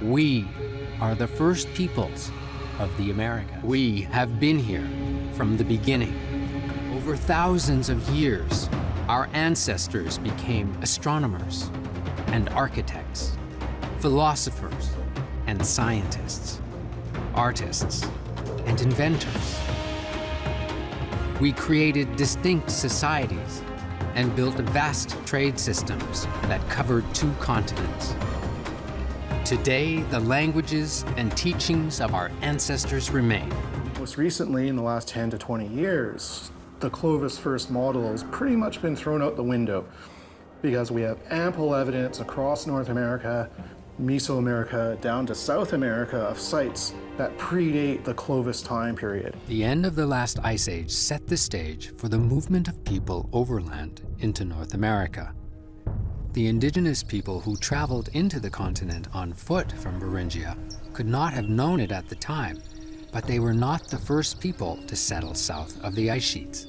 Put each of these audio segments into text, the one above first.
We are the first peoples of the Americas. We have been here from the beginning. Over thousands of years, our ancestors became astronomers and architects, philosophers and scientists, artists and inventors. We created distinct societies and built vast trade systems that covered 2 continents. Today, the languages and teachings of our ancestors remain. Most recently, in the last 10 to 20 years, the Clovis first model has pretty much been thrown out the window because we have ample evidence across North America, Mesoamerica, down to South America of sites that predate the Clovis time period. The end of the last ice age set the stage for the movement of people overland into North America. The indigenous people who traveled into the continent on foot from Beringia could not have known it at the time, but they were not the first people to settle south of the ice sheets.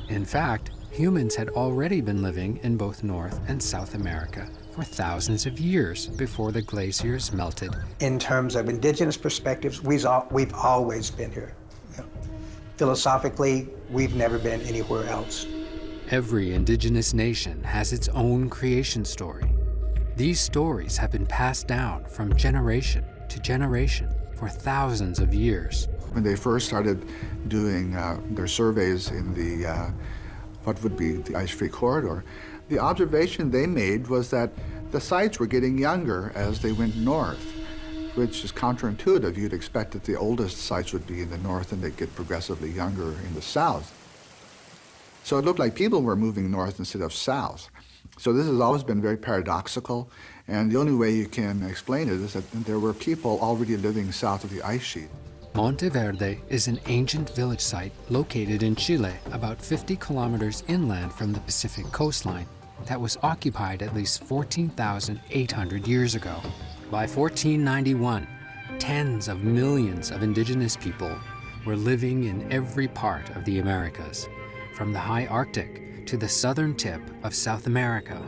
In fact, humans had already been living in both North and South America for thousands of years before the glaciers melted. In terms of indigenous perspectives, we've always been here. Philosophically, we've never been anywhere else. Every indigenous nation has its own creation story. These stories have been passed down from generation to generation for thousands of years. When they first started doing their surveys in the, what would be the ice-free corridor, the observation they made was that the sites were getting younger as they went north, which is counterintuitive. You'd expect that the oldest sites would be in the north and they'd get progressively younger in the south. So it looked like people were moving north instead of south. So this has always been very paradoxical, and the only way you can explain it is that there were people already living south of the ice sheet. Monteverde is an ancient village site located in Chile, about 50 kilometers inland from the Pacific coastline, that was occupied at least 14,800 years ago. By 1491, tens of millions of indigenous people were living in every part of the Americas, from the high Arctic to the southern tip of South America.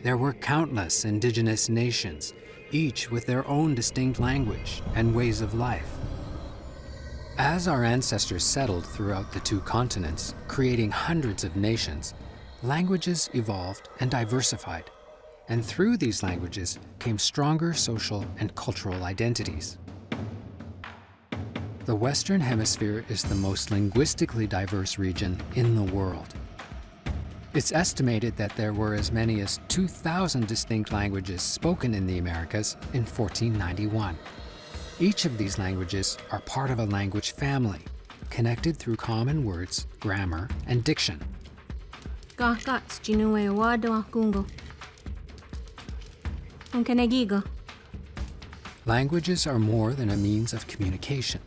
There were countless indigenous nations, each with their own distinct language and ways of life. As our ancestors settled throughout the 2 continents, creating hundreds of nations, languages evolved and diversified, and through these languages came stronger social and cultural identities. The Western Hemisphere is the most linguistically diverse region in the world. It's estimated that there were as many as 2,000 distinct languages spoken in the Americas in 1491. Each of these languages are part of a language family, connected through common words, grammar, and diction. Languages are more than a means of communication.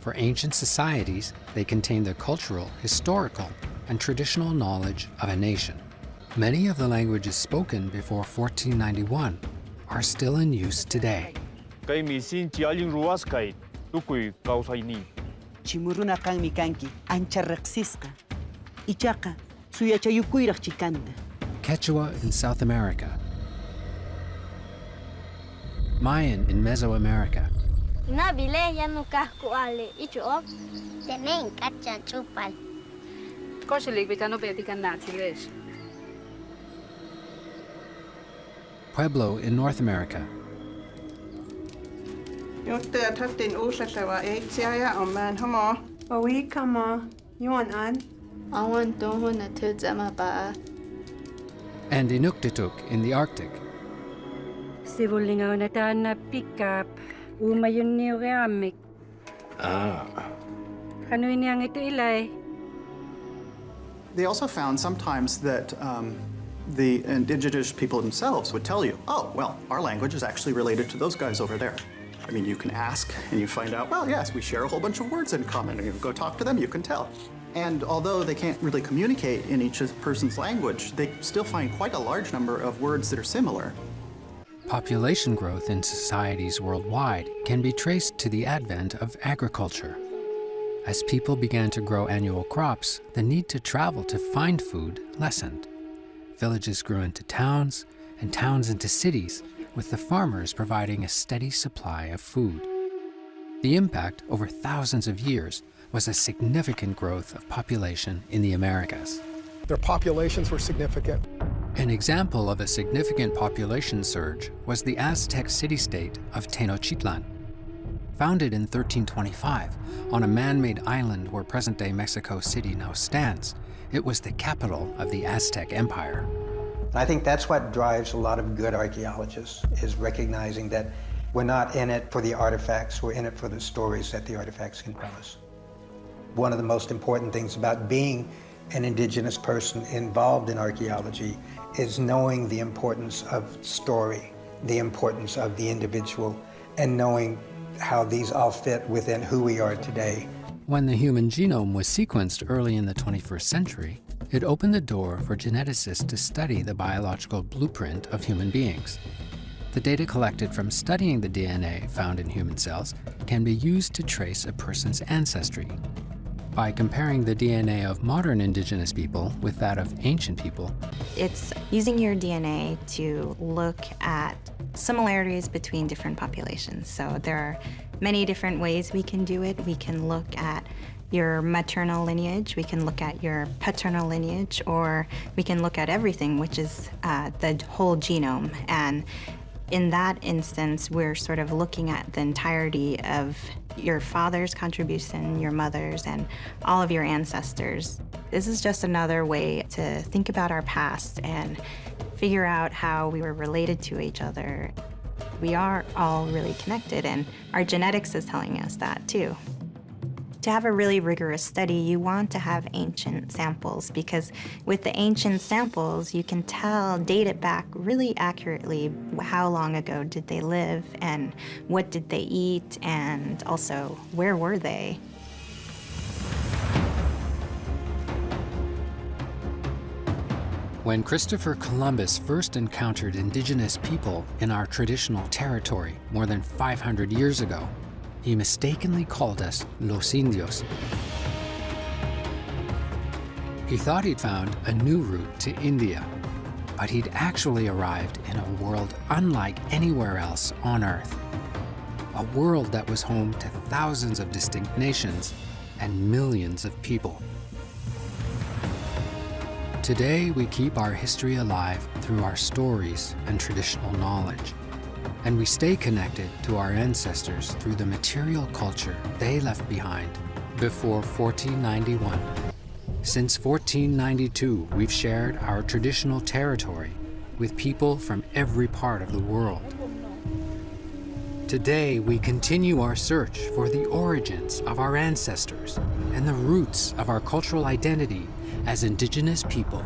For ancient societies, they contain the cultural, historical, and traditional knowledge of a nation. Many of the languages spoken before 1491 are still in use today. Quechua in South America, Mayan in Mesoamerica, Pueblo in North America, and Inuktitut in the Arctic. They also found sometimes that the indigenous people themselves would tell you, oh, well, our language is actually related to those guys over there. I mean, you can ask and you find out, well, yes, we share a whole bunch of words in common, and you go talk to them, you can tell. And although they can't really communicate in each person's language, they still find quite a large number of words that are similar. Population growth in societies worldwide can be traced to the advent of agriculture. As people began to grow annual crops, the need to travel to find food lessened. Villages grew into towns, and towns into cities, with the farmers providing a steady supply of food. The impact over thousands of years was a significant growth of population in the Americas. Their populations were significant. An example of a significant population surge was the Aztec city-state of Tenochtitlan. Founded in 1325 on a man-made island where present-day Mexico City now stands, it was the capital of the Aztec Empire. I think that's what drives a lot of good archaeologists, is recognizing that we're not in it for the artifacts, we're in it for the stories that the artifacts can tell us. One of the most important things about being an Indigenous person involved in archaeology is knowing the importance of story, the importance of the individual, and knowing how these all fit within who we are today. When the human genome was sequenced early in the 21st century, it opened the door for geneticists to study the biological blueprint of human beings. The data collected from studying the DNA found in human cells can be used to trace a person's ancestry. By comparing the DNA of modern Indigenous people with that of ancient people, it's using your DNA to look at similarities between different populations. So there are many different ways we can do it. We can look at your maternal lineage, we can look at your paternal lineage, or we can look at everything, which is the whole genome. And in that instance, we're sort of looking at the entirety of your father's contribution, your mother's, and all of your ancestors. This is just another way to think about our past and figure out how we were related to each other. We are all really connected, and our genetics is telling us that too. To have a really rigorous study, you want to have ancient samples, because with the ancient samples, you can date it back really accurately. How long ago did they live, and what did they eat, and also where were they? when Christopher Columbus first encountered indigenous people in our traditional territory more than 500 years ago, he mistakenly called us Los Indios. He thought he'd found a new route to India, but he'd actually arrived in a world unlike anywhere else on Earth. A world that was home to thousands of distinct nations and millions of people. Today, we keep our history alive through our stories and traditional knowledge. And we stay connected to our ancestors through the material culture they left behind before 1491. Since 1492, we've shared our traditional territory with people from every part of the world. Today, we continue our search for the origins of our ancestors and the roots of our cultural identity as Indigenous people.